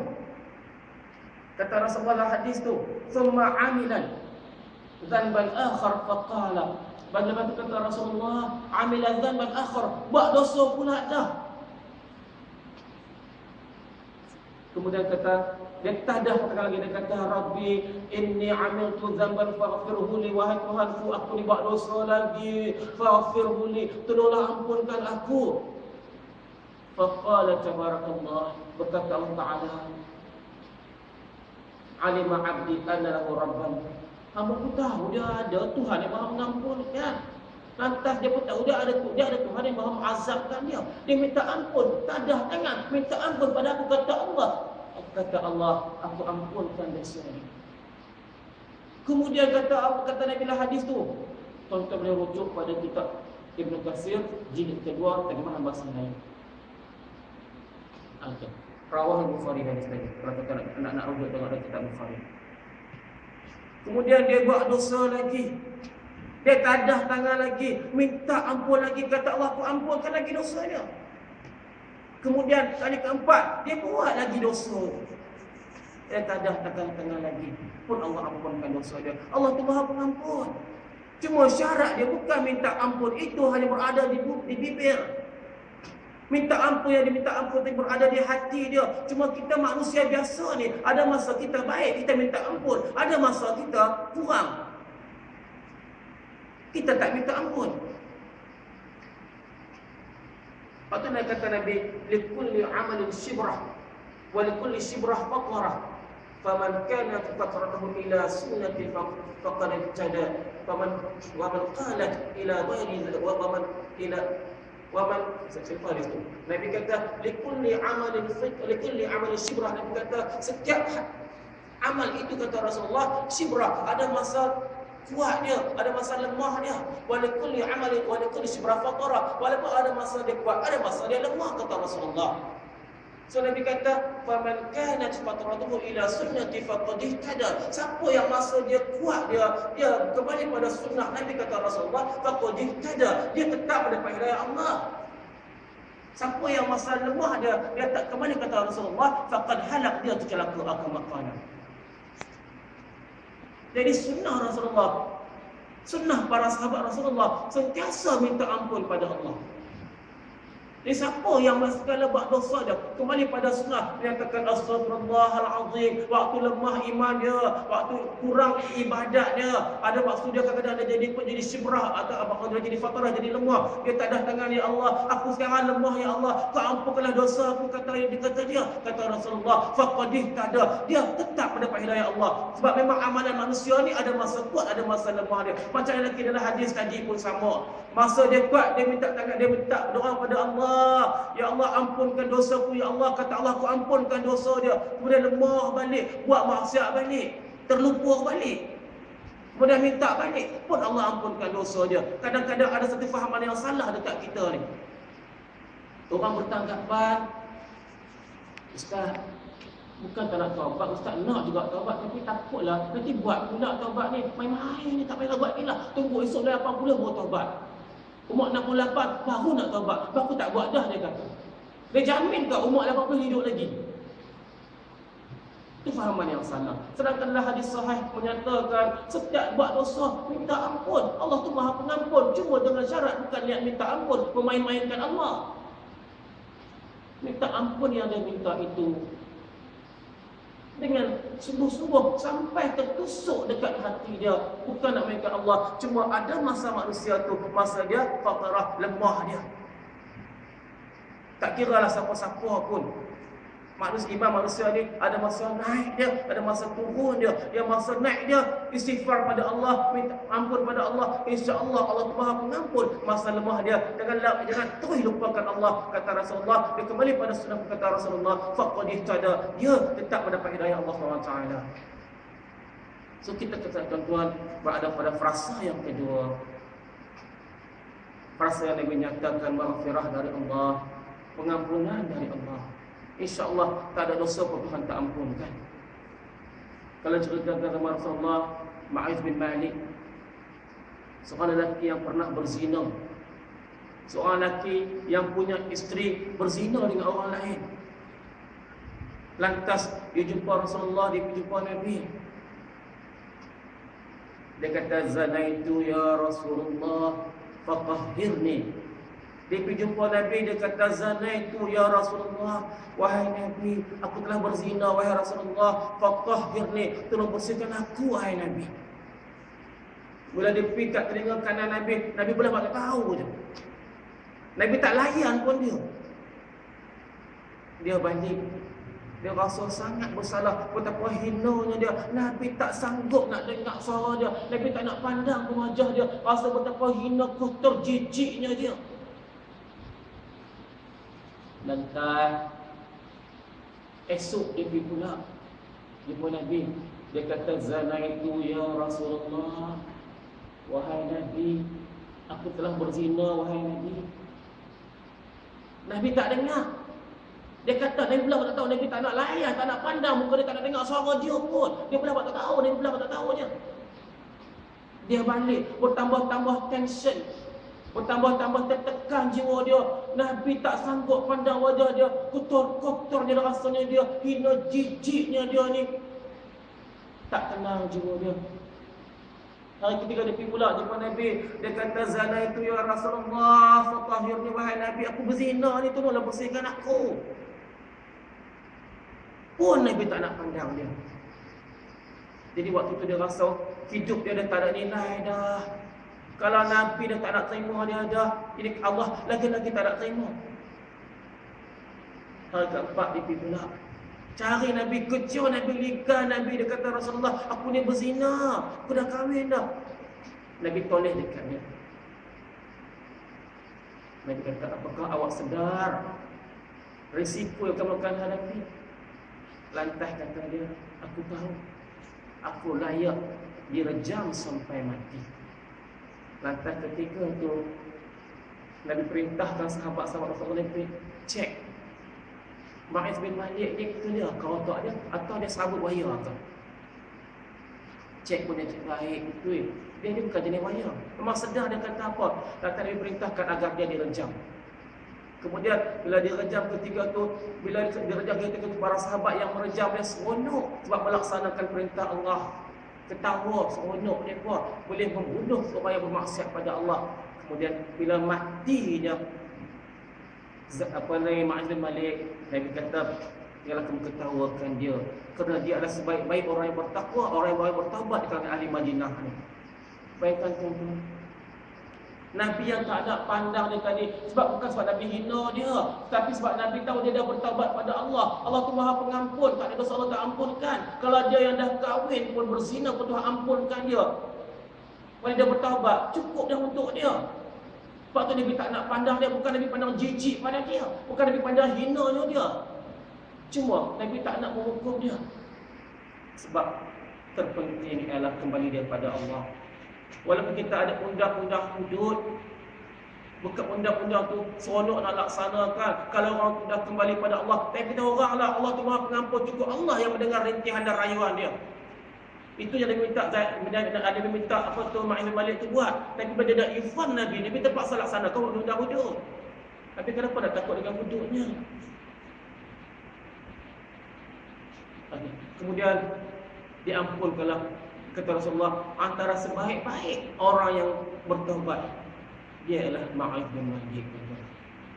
kata Rasulullah hadis tu, summa amilan dzanban akhar faqala, bagaimana kata Rasulullah, amilan dzanban akhar, buat dosa pula dah. Kemudian kata, dia tadah kata lagi, dia kata, Rabbi inni amiltu dzanban faghfirhu li, wahai Tuhanku, aku ni buat dosa lagi, faghfirhu li, tolonglah ampunkan aku. Faqala tabarakallah, berkata Allah Ta'ala, alima abdi anna lahu rabban, hamba-Ku tahu dia ada Tuhan yang maha mengampunkan. Lantas dia pun tahu dia ada Tuhan yang maha mengazabkan dia. Dia minta ampun, tadah tangan, minta ampun pada aku, kata Allah. Kata Allah, aku ampunkan dosa dia. Kemudian kata Nabi lah hadis tu, tuan-tuan boleh rujuk pada kitab Ibnu Katsir jilid kedua, terjemahan bahasa lain. Okay. Rawah Bukhari hadis tadi. Kalau kita nak rujuk tengok dalam kitab Bukhari. Kemudian dia buat dosa lagi. Dia tadah tangan lagi, minta ampun lagi, kata Allah, aku ampunkan lagi dosa dia. Kemudian kali keempat, dia buat lagi dosa. Dia tadah tangan lagi, pun Allah ampunkan dosa dia. Allah tu Maha Pengampun. Cuma syarat dia bukan minta ampun itu hanya berada di bibir. Minta ampun yang diminta ampun itu berada di hati dia. Cuma kita manusia biasa ni, ada masa kita baik, kita minta ampun. Ada masa kita kurang, kita tak minta ampun. Patutlah kata Nabi, likulli amalin shibrah wa likulli shibrah faqarah, faman kana fatratuhu ila sunnati faqad ihtada, wa man qalat ila ghairi wa man sifat itu. Nabi kata likulli amalin shibrah, Nabi kata setiap amal itu, kata Rasulullah, shibrah, ada masa kuat dia, ada masa lemah dia. Walikulli shibrah faqara, walaupun ada masa dia kuat, ada masa dia lemah, kata Rasulullah. So Nabi kata, "Faman kanat fatratuhu ila sunnati faqad ihtada." Siapa yang masa dia kuat, dia kembali pada sunnah Nabi, kata Rasulullah, faqad ihtada, dia tetap pada hidayah Allah. Siapa yang masa lemah dia tak kembali, kata Rasulullah, faqad halak, dia tercelaka akan makanan. Jadi sunnah Rasulullah, sunnah para sahabat Rasulullah sentiasa minta ampun pada Allah. Jadi siapa yang segala buat dosa dia kembali pada sunnah, dia katakan astagfirullahalazim, waktu lemah iman dia, waktu kurang ibadat dia, ada waktu dia kadang-kadang jadi syibrah atau apa, dia jadi fatarah, jadi lemah, dia tak ada tangan, ya Allah aku sekarang lemah, ya Allah kau ampunkanlah dosa aku, kata dia, kata Rasulullah, faqadih tada, dia tetap mendapat hidayah Allah. Sebab memang amalan manusia ni ada masa kuat, ada masa lemah dia. Macam lagi dalam hadis tadi pun sama, masa dia kuat dia minta tangan, dia minta doa pada Allah, ya Allah ampunkan dosaku, ya Allah, kata Allah aku ampunkan dosa dia. Kemudian lemah balik, buat maksiat balik, terlupa balik, kemudian minta balik pun Allah ampunkan dosa dia. Kadang-kadang ada satu fahaman yang salah dekat kita ni. Orang bertanggapan, Ustaz, bukan tak nak taubat, Ustaz nak juga taubat, tapi takutlah nanti buat pula taubat ni main-main ni, tak payah buat ni lah, tunggu esok dah 80 baru taubat, umur 68 baru nak taubat, baru tak buat dah, dia kata. Dia jamin ke umur 80 hidup lagi? Itu fahaman yang salah. Sedangkan dalam hadis sahih menyatakan setiap buat dosa minta ampun, Allah tu Maha Pengampun, cuma dengan syarat bukan niat minta ampun memain-mainkan Allah. Minta ampun yang dia minta itu dengan sungguh-sungguh sampai tertusuk dekat hati dia, bukan nak mainkan Allah. Cuma ada masa manusia tu, masa dia fatarah, lemah dia. Tak kira lah siapa-siapa pun, manusia ni ada masa naik dia, ada masa turun dia. Yang masa naik dia istighfar pada Allah, minta ampun pada Allah, insya-Allah Allah Maha Pengampun. Masa lemah dia jangan terus lupakan Allah, kata Rasulullah. Dia kembali pada sunnah, kata Rasulullah, faqad ihtada, dia tetap mendapat hidayah Allah SWT. So kita kata tuan-tuan, berada pada frasa yang kedua, frasa yang Nabi nyatakan maghfirah dari Allah, pengampunan dari Allah. InsyaAllah tak ada dosa pun Tuhan tak ampunkan. Kalau cerita kata Rasulullah, Ma'idh bin Malik, seorang lelaki yang pernah berzina, seorang lelaki yang punya isteri berzina dengan orang lain. Lantas dia jumpa Rasulullah, dia jumpa Nabi, dia kata, zanaitu ya Rasulullah faqahhirni. Dia pergi jumpa Nabi, dia kata, zanaitu ya Rasulullah, wahai Nabi, aku telah berzina, wahai Rasulullah, faqahhirni, tolong bersihkan aku, wahai Nabi. Bila dia pergi kat telinga kanan Nabi, Nabi boleh tak tahu je. Nabi tak layan pun dia. Dia balik, dia rasa sangat bersalah, betapa hinanya dia. Nabi tak sanggup nak dengar suara dia, Nabi tak nak pandang ke wajah dia, rasa betapa hina, kotor, jijiknya dia. Lantas esok dia pergi pula jumpa Nabi, dia kata, zanaitu ya Rasulullah, wahai Nabi, aku telah berzina, wahai Nabi. Nabi tak dengar. Dia kata, Nabi pula tak tahu, Nabi tak nak layan, tak nak pandang muka dia, tak nak dengar suara dia pun. Dia pula tak tahu, Nabi pula tak tahu je. Dia balik, bertambah-tambah tension, bertambah-tambah tertekan jiwa dia. Nabi tak sanggup pandang wajah dia, kotor-kotor dia rasanya dia, hina jijiknya dia ni. Tak tenang jiwa dia. Hari ketiga dia pergi pula jumpa Nabi, dia kata, zanaitu ya Rasulullah fatahhirni, wahai Nabi, aku berzina ni, tolonglah bersihkan aku. Pun Nabi tak nak pandang dia. Jadi waktu tu dia rasa hidup dia dah tak ada nilai dah. Kalau Nabi dah tak nak terima dia dah, ini Allah lagi-lagi tak nak terima. Hari keempat dia pergi pula cari Nabi, kecil Nabi, liga Nabi. Dia kata, Rasulullah, aku ni berzina, aku dah kahwin dah. Nabi toleh dekat dia. Nabi kata, apakah awak sedar risiko yang kamu akan hadapi? Lantas kata dia, aku tahu, aku layak direjam sampai mati. Lantas ketika itu Nabi perintahkan sahabat-sahabat Rasulullah, Nabi cek Ma'az bin Malik ni ke dia kerotak dia atau dia serabut buaya ke? Cek pun dia cek baik betul. Dia bukan jenis buaya. Memang sedar dia kata apa? Kata Nabi perintahkan agar dia direjam. Kemudian bila direjam ketiga tu, bila direjam ketiga tu, para sahabat yang merejam dia seronok sebab melaksanakan perintah Allah. Ketawa seronok mereka boleh membunuh orang yang bermaksiat pada Allah. Kemudian bila matinya Ma'az bin Malik, Nabi kata ialah kamu ketawakan dia kerana dia adalah sebaik-baik orang yang bertakwa, orang yang bertaubat di kalangan ahli Madinah ni. Bayangkan tuan-tuan, Nabi yang tak ada pandang dia tadi, sebab bukan sebab Nabi hina dia, tapi sebab Nabi tahu dia dah bertaubat pada Allah. Allah tu Maha Pengampun, tak ada dosa Allah tak ampunkan. Kalau dia yang dah kahwin pun berzina pun Tuhan ampunkan dia. Kalau dia bertaubat, cukup dah untuk dia. Sebab tu Nabi tak nak pandang dia, bukan Nabi pandang jijik pada dia, bukan Nabi pandang hinanya dia. Cuma Nabi tak nak menghukum dia. Sebab terpenting ialah kembali dia pada Allah. Walaupun kita ada undang-undang hudud, bukan undang-undang tu seronok nak laksanakan kalau orang tu dah kembali pada Allah. Tapi kita oranglah, Allah tu Maha Pengampun, cukup Allah yang mendengar rintihan dan rayuan dia. Itu yang Nabi minta, ada minta apa tu Ma'az bin Malik tu buat. Tapi bila dia dah ifan Nabi terpaksa laksanakan undang-undang hudud. Tapi kenapa nak takut dengan hududnya? Kemudian diampunkanlah, kata Rasulullah, antara sebaik-baik orang yang bertaubat dia ialah Ma'az bin Malik.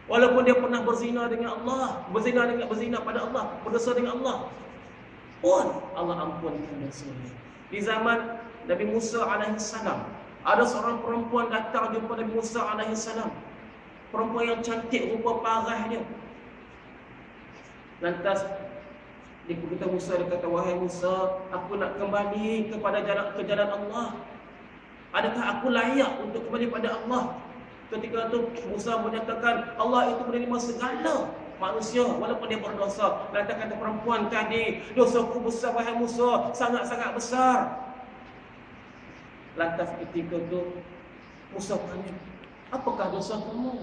Walaupun dia pernah berzina dengan Allah, berzina pada Allah, berdosa dengan Allah, pun Allah ampunkan dosa dia. Di zaman Nabi Musa alaihissalam, ada seorang perempuan datang jumpa Nabi Musa alaihissalam. Perempuan yang cantik, rupa parah dia. Lantas dia kata Musa, dia kata, wahai Musa, aku nak kembali kepada jalan Allah. Adakah aku layak untuk kembali pada Allah? Ketika itu Musa menyatakan Allah itu menerima segala manusia walaupun dia berdosa. Lantas kata perempuan tadi, dosaku besar wahai Musa, sangat-sangat besar. Lantas ketika itu Musa tanya, apakah dosa kamu?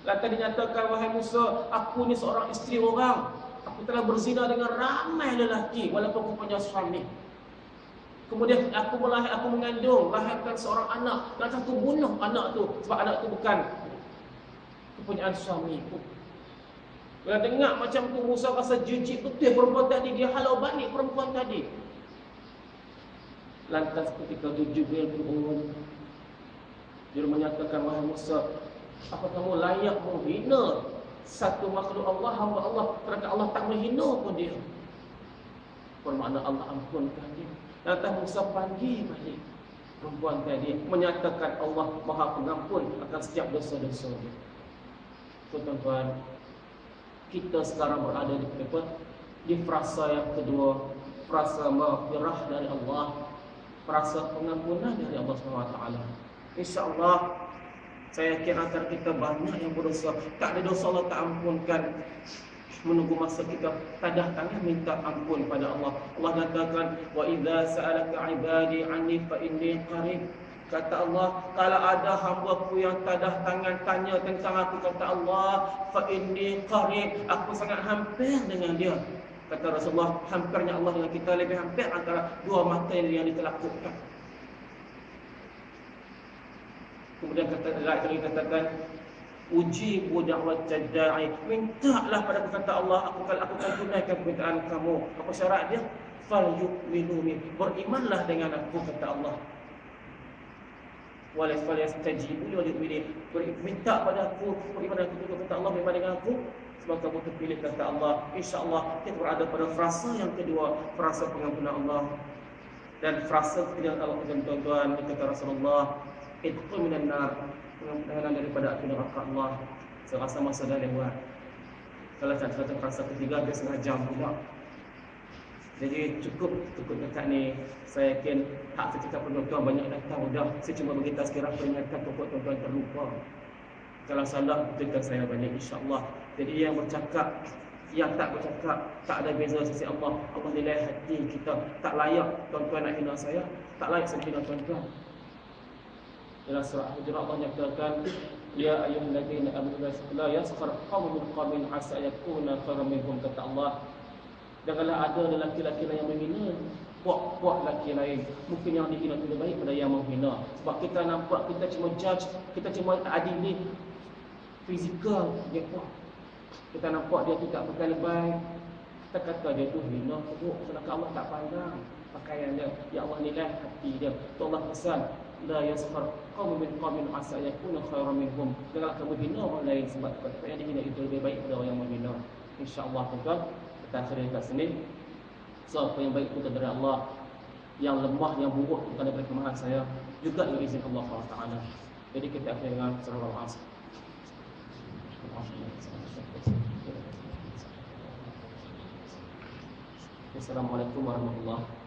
Lantas dinyatakan, wahai Musa, aku ni seorang isteri orang. Aku telah berzina dengan ramai lelaki walaupun aku punya suami. Kemudian aku mengandung, lahirkan seorang anak. Lantas aku bunuh anak tu sebab anak tu bukan kepunyaan suamiku. Bila dengar macam tu, Musa rasa jijik betul perempuan tadi. Dia halau balik perempuan tadi. Lantas ketika tu Jibril turun, dia menyatakan, wahai Musa, apa kamu layak menghina satu makhluk Allah, hamba Allah, kerana Allah tak menghina pun dia? Bermakna Allah ampunkan dia. Lantas Musa panggil balik perempuan tadi, menyatakan Allah Maha Pengampun akan setiap dosa-dosa dia. Tuan-tuan, kita sekarang berada di frasa yang kedua, frasa maghfirah dari Allah, frasa pengampunan dari Allah SWT. InsyaAllah saya yakin antara kita banyak yang berdosa, tak ada dosa Allah tak ampunkan. Menunggu masa kita tadah tangan minta ampun pada Allah. Allah katakan, wa idza sa'alaka 'ibadi 'anni fa inni qarib. Kata Allah, kalau ada hamba-Ku yang tadah tangan tanya tentang aku, kata Allah, fa inni qarib, aku sangat hampir dengan dia. Kata Rasulullah, hampirnya Allah dengan kita lebih hampir antara dua mata yang ditelakukkan. Kemudian katakan, ujibu da'wat da'i, mintalah pada kata Allah, aku akan tunaikan permintaan kamu. Apa syarat dia? Fal yu'minu bi, berimanlah dengan aku, kata Allah. Wala yastajibu li wa yu'minu, minta pada aku, beriman dengan aku, kata Allah, beriman dengan aku, sebab kamu terpilih, kata Allah. InsyaAllah kita berada pada frasa yang kedua, frasa pengampunan Allah. Dan frasa ketiga Allah, tuan-tuan, kata Rasulullah, idkhul minan nar, pengampunan daripada api neraka Allah. Saya rasa masa dah lewat. Kalau tak kata frasa ketiga, dia setengah jam pula. Jadi cukup dekat ni. Saya yakin hak cakap tuan-tuan banyak datang dah. Saya cuma bagi tazkirah peringatan pokok tuan-tuan terlupa. Kalau salah, betulkan saya balik, insyaAllah. Jadi yang bercakap, yang tak bercakap, tak ada beza sisi Allah. Allah nilai hati kita. Tak layak tuan-tuan nak hina saya, tak layak saya hina tuan-tuan. Dalam surah Hujurat Allah nyatakan, Ya ayyuhalladzina amanu la yaskhar qaumun min qaumin asa yakuna khairan minhum, kata Allah. Janganlah ada lelaki-lelaki lain yang menghina puak-puak lelaki lain. Mungkin yang dihina itu lebih baik pada yang menghina. Sebab kita nampak, kita cuma judge, kita cuma adili fizikal dia puak. Kita nampak dia tu tak pakai lebay, kita kata dia tu hina teruk. Sedangkan Allah tak pandang pakaian dia. Ya Allah nilai hati dia. Tu Allah pesan, la yaskhar qaumun min qaumin asa yakuna khairan minhum. Janganlah kamu hina orang lain sebab yang dihina itu lebih baik daripada orang yang menghina. InsyaAllah tuan-tuan, kita akhiri kat sini. So apa yang baik itu dari Allah, yang lemah, yang buruk bukan daripada kemahan saya, juga dengan izin Allah Taala. Jadi kita akhiri dengan surah Al-Asr. Assalamualaikum warahmatullahi wabarakatuh.